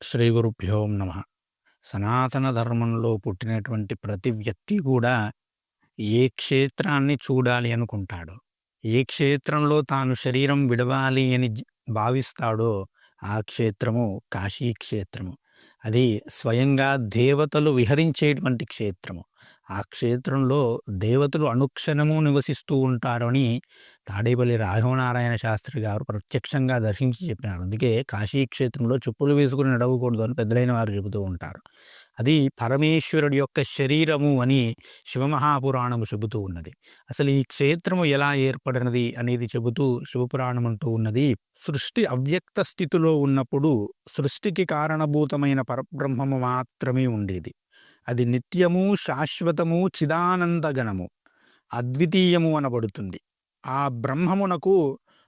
శ్రీ గురుభ్యో నమ. సనాతన ధర్మంలో పుట్టినటువంటి ప్రతి వ్యక్తి కూడా ఏ క్షేత్రాన్ని చూడాలి అనుకుంటాడో, ఏ క్షేత్రంలో తాను శరీరం విడవాలి అని భావిస్తాడో ఆ క్షేత్రము కాశీ క్షేత్రము. అది స్వయంగా దేవతలు విహరించేటువంటి క్షేత్రము. ఆ క్షేత్రంలో దేవతలు అనుక్షణము నివసిస్తూ ఉంటారని తాడేపల్లి రాఘవనారాయణ శాస్త్రి గారు ప్రత్యక్షంగా దర్శించి చెప్పినారు. అందుకే కాశీ క్షేత్రంలో చెప్పులు వేసుకుని నడవకూడదు అని పెద్దలైన వారు చెబుతూ ఉంటారు. అది పరమేశ్వరుడి యొక్క శరీరము అని శివమహాపురాణము చెబుతూ ఉన్నది. అసలు ఈ క్షేత్రము ఎలా ఏర్పడినది అనేది చెబుతూ శివపురాణం అంటూ ఉన్నది. సృష్టి అవ్యక్త స్థితిలో ఉన్నప్పుడు సృష్టికి కారణభూతమైన పరబ్రహ్మము మాత్రమే ఉండేది. అది నిత్యము, శాశ్వతము, చిదానందగణము, అద్వితీయము అనబడుతుంది. ఆ బ్రహ్మమునకు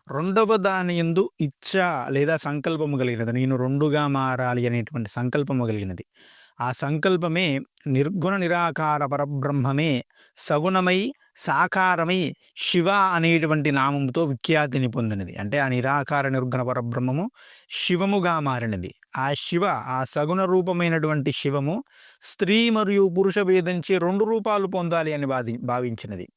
రెండవ దాని యందు ఇచ్ఛ లేదా సంకల్పము కలిగినది. నేను రెండుగా మారాలి అనేటువంటి సంకల్పము కలిగినది. ఆ సంకల్పమే నిర్గుణ నిరాకార పరబ్రహ్మమే సగుణమై సాకారమై శివ అనేటువంటి నామముతో విఖ్యాతిని పొందినది. అంటే ఆ నిరాకార నిర్గుణ పరబ్రహ్మము శివముగా మారినది. ఆ శివ, ఆ సగుణ రూపమైనటువంటి శివము స్త్రీ మరియు పురుష భేదించి రెండు రూపాలు పొందాలి అని భావించినది.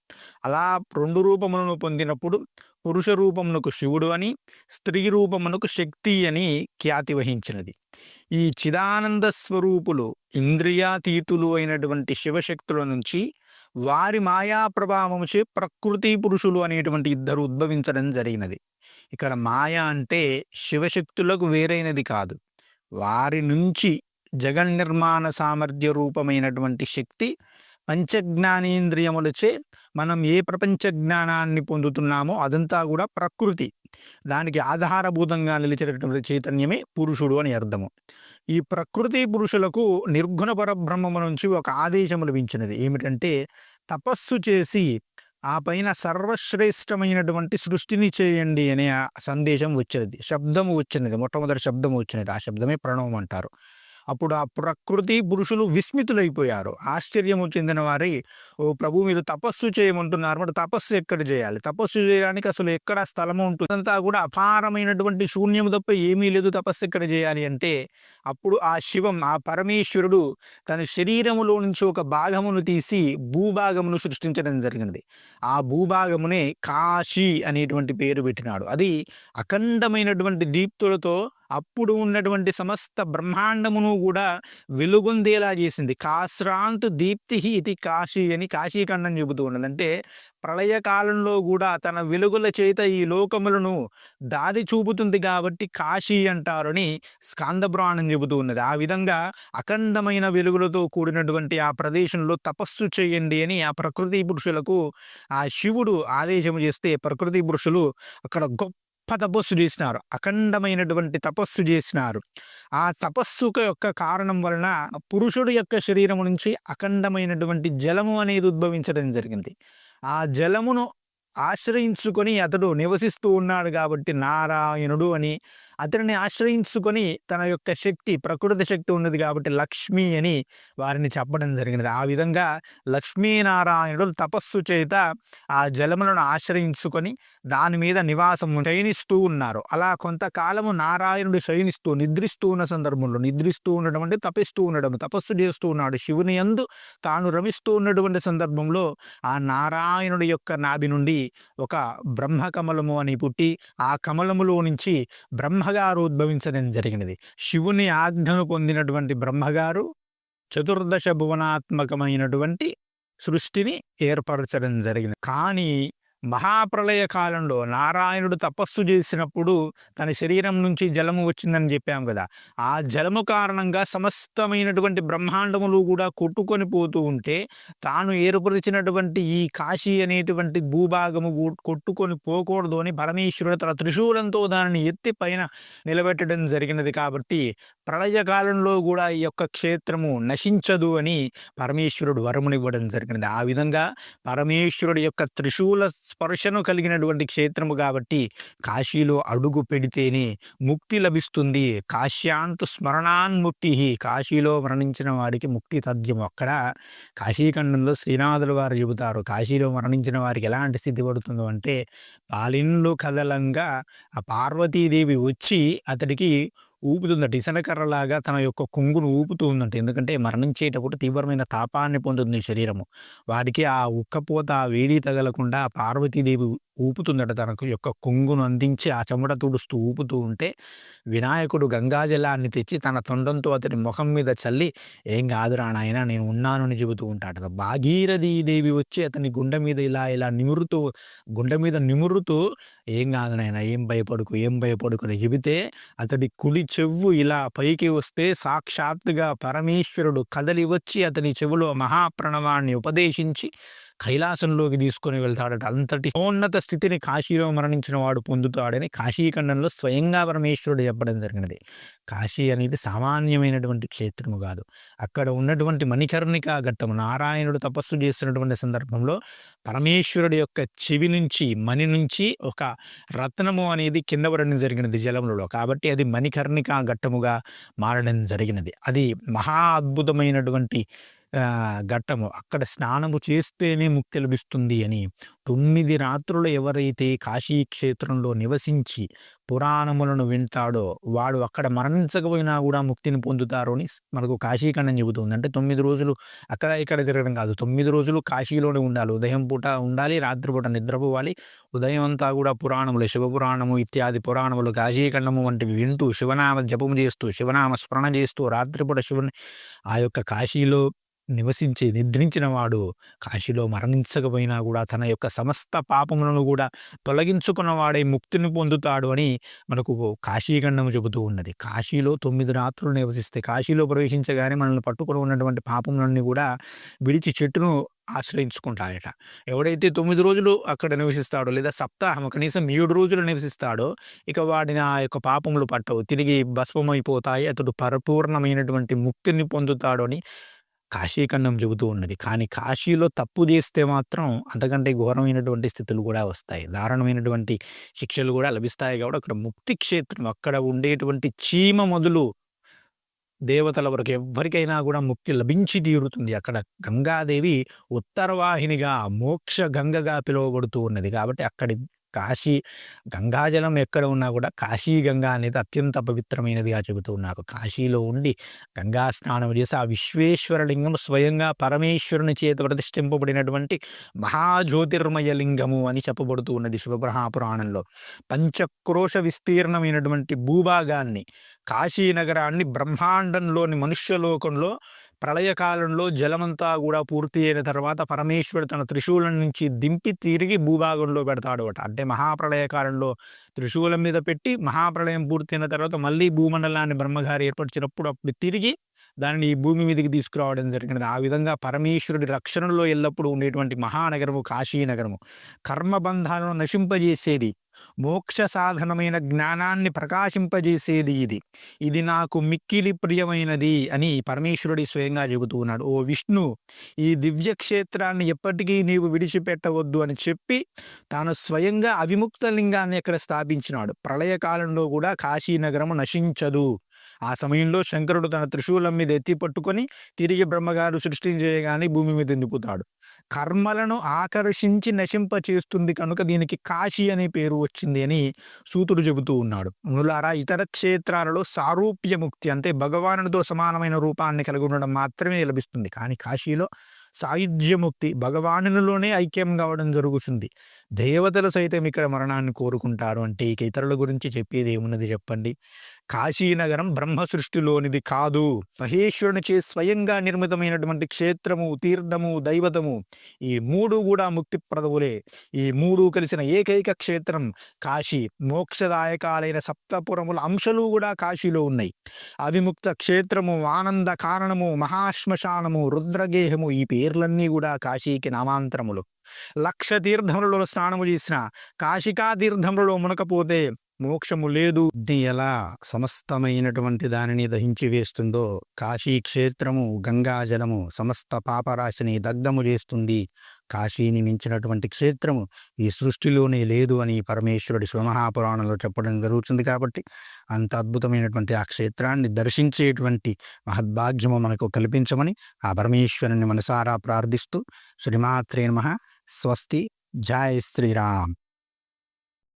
అలా రెండు రూపములను పొందినప్పుడు పురుష రూపమునకు శివుడు అని, స్త్రీ రూపమునకు శక్తి అని ఖ్యాతి వహించినది. ఈ చిదానంద స్వరూపులు ఇంద్రియాతీతులు అయినటువంటి శివశక్తుల నుంచి వారి మాయా ప్రభావముచే ప్రకృతి పురుషులు అనేటువంటి ఇద్దరు ఉద్భవించడం జరిగినది. ఇక్కడ మాయ అంటే శివశక్తులకు వేరైనది కాదు. వారి నుంచి జగన్నిర్మాణ సామర్థ్య రూపమైనటువంటి శక్తి పంచజ్ఞానేంద్రియములచే మనం ఏ ప్రపంచ జ్ఞానాన్ని పొందుతున్నామో అదంతా కూడా ప్రకృతి. దానికి ఆధారభూతంగా నిలిచేటటువంటి చైతన్యమే పురుషుడు అని అర్థము. ఈ ప్రకృతి పురుషులకు నిర్గుణ పరబ్రహ్మము నుంచి ఒక ఆదేశము లభించినది. ఏమిటంటే తపస్సు చేసి ఆ పైన సర్వశ్రేష్టమైనటువంటి సృష్టిని చేయండి అనే సందేశం వచ్చినది. శబ్దము వచ్చినది, మొట్టమొదటి శబ్దము వచ్చినది. ఆ శబ్దమే ప్రణవం అంటారు. అప్పుడు ఆ ప్రకృతి పురుషులు విస్మితులైపోయారు. ఆశ్చర్యము చెందిన వారి, ఓ ప్రభు మీరు తపస్సు చేయమంటున్నారు, మరి తపస్సు ఎక్కడ చేయాలి? తపస్సు చేయడానికి అసలు ఎక్కడ స్థలము ఉంటుంది? అంతా కూడా అపారమైనటువంటి శూన్యము తప్ప ఏమీ లేదు, తపస్సు ఎక్కడ చేయాలి అంటే అప్పుడు ఆ శివం, ఆ పరమేశ్వరుడు తన శరీరములో నుంచి ఒక భాగమును తీసి భూభాగమును సృష్టించడం జరిగినది. ఆ భూభాగమునే కాశీ అనేటువంటి పేరు పెట్టినాడు. అది అఖండమైనటువంటి దీప్తులతో అప్పుడు ఉన్నటువంటి సమస్త బ్రహ్మాండమును కూడా వెలుగొందేలా చేసింది. కాశ్రాంతు దీప్తి ఇది కాశీ అని కాశీఖండం చెబుతూ ఉన్నది. అంటే ప్రళయకాలంలో కూడా తన వెలుగుల చేత ఈ లోకములను దారి చూపుతుంది కాబట్టి కాశీ అంటారని స్కాందపురాణం చెబుతూ ఉన్నది. ఆ విధంగా అఖండమైన వెలుగులతో కూడినటువంటి ఆ ప్రదేశంలో తపస్సు చేయండి అని ఆ ప్రకృతి పురుషులకు ఆ శివుడు ఆదేశం చేస్తే ప్రకృతి పురుషులు అక్కడ గొప్ప తపస్సు చేసినారు. అఖండమైనటువంటి తపస్సు చేసినారు. ఆ తపస్సు యొక్క కారణం వలన పురుషుడు యొక్క శరీరం నుంచి అఖండమైనటువంటి జలము అనేది ఉద్భవించడం జరిగింది. ఆ జలమును ఆశ్రయించుకొని అతడు నివసిస్తూ ఉన్నాడు కాబట్టి నారాయణుడు అని, అతడిని ఆశ్రయించుకొని తన యొక్క శక్తి, ప్రకృతి శక్తి ఉన్నది కాబట్టి లక్ష్మి అని వారిని చెప్పడం జరిగినది. ఆ విధంగా లక్ష్మీనారాయణుడు తపస్సు చేత ఆ జలములను ఆశ్రయించుకొని దాని మీద నివాసం శయనిస్తూ ఉన్నారు. అలా కొంతకాలము నారాయణుడు శయనిస్తూ నిద్రిస్తూ ఉన్న సందర్భంలో, నిద్రిస్తూ ఉండడం అంటే తపిస్తూ ఉండడం, తపస్సు చేస్తూ ఉన్నాడు. శివుని యందు తాను రమిస్తూ ఉన్నటువంటి సందర్భంలో ఆ నారాయణుడి యొక్క నాభి నుండి ఒక బ్రహ్మకమలము అని పుట్టి ఆ కమలములో నుంచి బ్రహ్మగారు ఉద్భవించడం జరిగినది. శివుని ఆజ్ఞను పొందినటువంటి బ్రహ్మగారు చతుర్దశ భువనాత్మకమైనటువంటి సృష్టిని ఏర్పరచడం జరిగింది. కానీ మహాప్రళయ కాలంలో నారాయణుడు తపస్సు చేసినప్పుడు తన శరీరం నుంచి జలము వచ్చిందని చెప్పాం కదా. ఆ జలము కారణంగా సమస్తమైనటువంటి బ్రహ్మాండములు కూడా కొట్టుకొని పోతూ ఉంటే తాను ఏర్పరిచినటువంటి ఈ కాశీ అనేటువంటి భూభాగము కొట్టుకొని పోకూడదు అని పరమేశ్వరుడు తన త్రిశూలంతో దానిని ఎత్తి పైన నిలబెట్టడం జరిగినది. కాబట్టి ప్రళయకాలంలో కూడా ఈ యొక్క క్షేత్రము నశించదు అని పరమేశ్వరుడు వరమునివ్వడం జరిగినది. ఆ విధంగా పరమేశ్వరుడు యొక్క త్రిశూల స్పర్శను కలిగినటువంటి క్షేత్రము కాబట్టి కాశీలో అడుగు పెడితేనే ముక్తి లభిస్తుంది. కాశ్యాంతు స్మరణాన్ముక్తి, కాశీలో మరణించిన వారికి ముక్తి తథ్యం. అక్కడ కాశీఖండంలో శ్రీనాథుల వారు చెబుతారు, కాశీలో మరణించిన వారికి ఎలాంటి స్థితి పడుతుందో అంటే పాలిన్లు కదలంగా ఆ పార్వతీదేవి వచ్చి అతడికి ఊపుతుందట. ఇసనకర్రలాగా తన యొక్క కొంగును ఊపుతూ ఉందంట. ఎందుకంటే మరణించేటప్పుడు తీవ్రమైన తాపాన్ని పొందుతుంది శరీరము. వాడికి ఆ ఉక్కపోత, ఆ వేడి తగలకుండా పార్వతీదేవి ఊపుతుందట. తనకు యొక్క కొంగును అందించి ఆ చెమట తుడుస్తూ ఊపుతూ ఉంటే, వినాయకుడు గంగాజలాన్ని తెచ్చి తన తొండంతో అతని మొహం మీద చల్లి, "ఏం కాదురా నాయనా నేను ఉన్నాను" అని చెబుతూ ఉంటాడట. భాగీరథీదేవి వచ్చి అతని గుండె మీద ఇలా ఇలా నిమురుతూ, గుండె మీద నిమురుతూ, "ఏం కాదు నాయనా, ఏం భయపడకు, ఏం భయపడకు" అని చెబితే, అతడి కుడి చెవ్వు ఇలా పైకి వస్తే సాక్షాత్తుగా పరమేశ్వరుడు కదలి వచ్చి అతని చెవులో మహాప్రణవాన్ని ఉపదేశించి కైలాసంలోకి తీసుకొని వెళ్తాడట. అంతటి మహోన్నత స్థితిని కాశీలో మరణించిన వాడు పొందుతాడని కాశీఖండంలో స్వయంగా పరమేశ్వరుడు చెప్పడం జరిగినది. కాశీ అనేది సామాన్యమైనటువంటి క్షేత్రము కాదు. అక్కడ ఉన్నటువంటి మణికర్ణికా ఘట్టము, నారాయణుడు తపస్సు చేస్తున్నటువంటి సందర్భంలో పరమేశ్వరుడి యొక్క చెవి నుంచి, మణి నుంచి ఒక రత్నము అనేది కింద పడడం జరిగినది జలములలో. కాబట్టి అది మణికర్ణికా ఘట్టముగా మారడం జరిగినది. అది మహా అద్భుతమైనటువంటి ఘట్టము. అక్కడ స్నానము చేస్తేనే ముక్తి లభిస్తుంది అని 9 రాత్రులు ఎవరైతే కాశీ క్షేత్రంలో నివసించి పురాణములను వింటాడో వాడు అక్కడ మరణించకపోయినా కూడా ముక్తిని పొందుతారు అని మనకు కాశీఖండం చెబుతుంది. అంటే 9 రోజులు అక్కడ ఇక్కడ తిరగడం కాదు, 9 రోజులు కాశీలోనే ఉండాలి. ఉదయం పూట ఉండాలి, రాత్రిపూట నిద్రపోవాలి. ఉదయం అంతా కూడా పురాణములు, శివపురాణము ఇత్యాది పురాణములు, కాశీఖండము వంటివి వింటూ శివనామ జపము చేస్తూ, శివనామ స్మరణ చేస్తూ రాత్రిపూట శివుని ఆ యొక్క కాశీలో నివసించి నిద్రించిన వాడు కాశీలో మరణించకపోయినా కూడా తన యొక్క సమస్త పాపములను కూడా తొలగించుకున్న వాడే ముక్తిని పొందుతాడు అని మనకు కాశీఖండము చెబుతూ ఉన్నది. కాశీలో 9 రాత్రులు నివసిస్తే కాశీలో ప్రవేశించగానే మనల్ని పట్టుకుని ఉన్నటువంటి పాపములన్నీ కూడా విడిచి చెట్టును ఆశ్రయించుకుంటాయట. ఎవడైతే 9 రోజులు అక్కడ నివసిస్తాడో లేదా సప్తాహం కనీసం 7 రోజులు నివసిస్తాడో ఇక వాడిని ఆ యొక్క పాపములు పట్టవు, తిరిగి భస్మమైపోతాయి, అతడు పరిపూర్ణమైనటువంటి ముక్తిని పొందుతాడు అని కాశీఖండం చెబుతూ ఉన్నది. కానీ కాశీలో తప్పు చేస్తే మాత్రం అంతకంటే ఘోరమైనటువంటి స్థితులు కూడా వస్తాయి, దారుణమైనటువంటి శిక్షలు కూడా లభిస్తాయి. కాబట్టి అక్కడ ముక్తి క్షేత్రం, అక్కడ ఉండేటువంటి చీమ మొదలు దేవతల వరకు ఎవ్వరికైనా కూడా ముక్తి లభించి తీరుతుంది. అక్కడ గంగాదేవి ఉత్తరవాహినిగా మోక్ష గంగగా పిలువబడుతూ ఉన్నది. కాబట్టి అక్కడి కాశీ గంగాజలం ఎక్కడ ఉన్నా కూడా కాశీ గంగా అనేది అత్యంత పవిత్రమైనదిగా చెబుతూ ఉన్నారు. కాశీలో ఉండి గంగా స్నానం చేసి ఆ విశ్వేశ్వరలింగం స్వయంగా పరమేశ్వరుని చేత ప్రతిష్ఠింపబడినటువంటి మహాజ్యోతిర్మయ లింగము అని చెప్పబడుతూ ఉన్నది శివపురాణంలో. పంచక్రోశ విస్తీర్ణమైనటువంటి భూభాగాన్ని, కాశీ నగరాన్ని బ్రహ్మాండంలోని మనుష్యలోకంలో ప్రళయకాలంలో జలమంతా కూడా పూర్తి అయిన తర్వాత పరమేశ్వరుడు తన త్రిశూలం నుంచి దింపి తిరిగి భూభాగంలో పెడతాడు అట. అంటే మహాప్రళయకాలంలో త్రిశూలం మీద పెట్టి మహాప్రళయం పూర్తయిన తర్వాత మళ్ళీ భూమండలాన్ని బ్రహ్మగారు ఏర్పరిచినప్పుడు అప్పుడు తిరిగి దానిని ఈ భూమి మీదకి తీసుకురావడం జరిగినది. ఆ విధంగా పరమేశ్వరుడి రక్షణలో ఎల్లప్పుడూ ఉండేటువంటి మహానగరము కాశీనగరము. కర్మబంధాలను నశింపజేసేది, మోక్ష సాధనమైన జ్ఞానాన్ని ప్రకాశింపజేసేది ఇది. ఇది నాకు మిక్కిలి ప్రియమైనది అని పరమేశ్వరుడి స్వయంగా చెబుతూ ఉన్నాడు. ఓ విష్ణు, ఈ దివ్య క్షేత్రాన్ని ఎప్పటికీ నీవు విడిచిపెట్టవద్దు అని చెప్పి తాను స్వయంగా అవిముక్త లింగాన్ని అక్కడ స్థాపించినాడు. ప్రళయకాలంలో కూడా కాశీనగరము నశించదు. ఆ సమయంలో శంకరుడు తన త్రిశూలం మీద ఎత్తి పట్టుకొని తిరిగి బ్రహ్మగారు సృష్టించేయగానే భూమి మీద నింపుతాడు. కర్మలను ఆకర్షించి నశింప చేస్తుంది కనుక దీనికి కాశీ అనే పేరు వచ్చింది అని సూతుడు చెబుతూ ఉన్నాడు. మునులారా, ఇతర క్షేత్రాలలో సారూప్యముక్తి అంటే భగవానుడితో సమానమైన రూపాన్ని కలిగి ఉండడం మాత్రమే లభిస్తుంది. కానీ కాశీలో సాయుధ్యముక్తి, భగవానునిలోనే ఐక్యం కావడం జరుగుతుంది. దేవతలు సైతం ఇక్కడ మరణాన్ని కోరుకుంటారు. అంటే ఇక ఇతరుల గురించి చెప్పేది ఏమున్నది చెప్పండి. కాశీనగరం బ్రహ్మ సృష్టిలోనిది కాదు, మహేశ్వరునిచే స్వయంగా నిర్మితమైనటువంటి క్షేత్రము, తీర్థము, దైవతము. ఈ మూడు కూడా ముక్తిప్రదవులే. ఈ మూడు కలిసిన ఏకైక క్షేత్రం కాశీ. మోక్షదాయకాలైన సప్తపురముల అంశాలు కూడా కాశీలో ఉన్నాయి. అవిముక్త క్షేత్రము, ఆనంద కారణము, మహాశ్మశానము, రుద్రగేహము, ఈ పేర్లన్నీ కూడా కాశీకి నామాంతరములు. 1,00,000 తీర్థములలో స్నానము చేసిన, కాశికా తీర్థములలో మునకపోతే మోక్షము లేదు. ఇది ఎలా సమస్తమైనటువంటి దానిని దహించి వేస్తుందో కాశీ క్షేత్రము, గంగాజలము సమస్త పాపరాశిని దగ్ధము చేస్తుంది. కాశీని మించినటువంటి క్షేత్రము ఈ సృష్టిలోనే లేదు అని పరమేశ్వరుడి శివమహాపురాణంలో చెప్పడం జరుగుతుంది. కాబట్టి అంత అద్భుతమైనటువంటి ఆ క్షేత్రాన్ని దర్శించేటువంటి మహద్భాగ్యము మనకు కల్పించమని ఆ పరమేశ్వరుని మనసారా ప్రార్థిస్తూ శ్రీమాత్రే నమః. స్వస్తి. జై శ్రీరామ్.